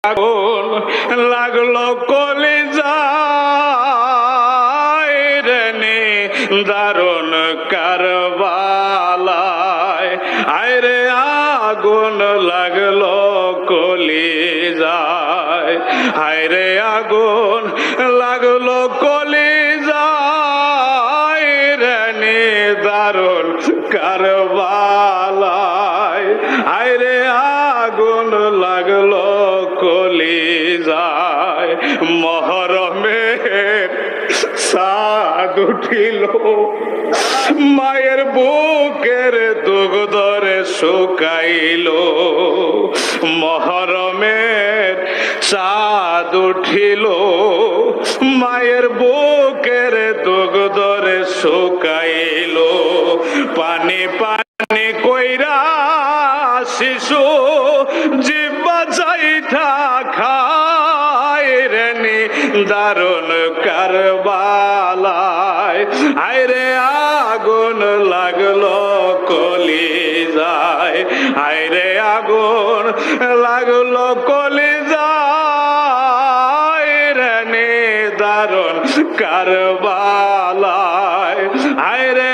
আগুন লাগলো কলিজায় রে দারুণ কারবালায়, আয়রে আগুন লাগলো কলিজায়, আয়রে আগুন লাগলো কলিজায় রে দারুণ কারবালায়, আয়রে আগুন লাগলো কলিজায়। মহরমের চাঁদ উঠিল মায়ের বুকের দুগ্ধরে শুকাইল, মহরমের চাঁদ উঠিল মায়ের বুকের দুগ্ধরে শুকাইল। পানি পানি কইরা শিশু জিব্বা চাইঠা খায় রে দারুণ কারবালায়, আয়রে আগুন লাগলো কলিজায়, আয়রে আগুন লাগলো কলিজায় রে দারুণ কারবালায়, আয়রে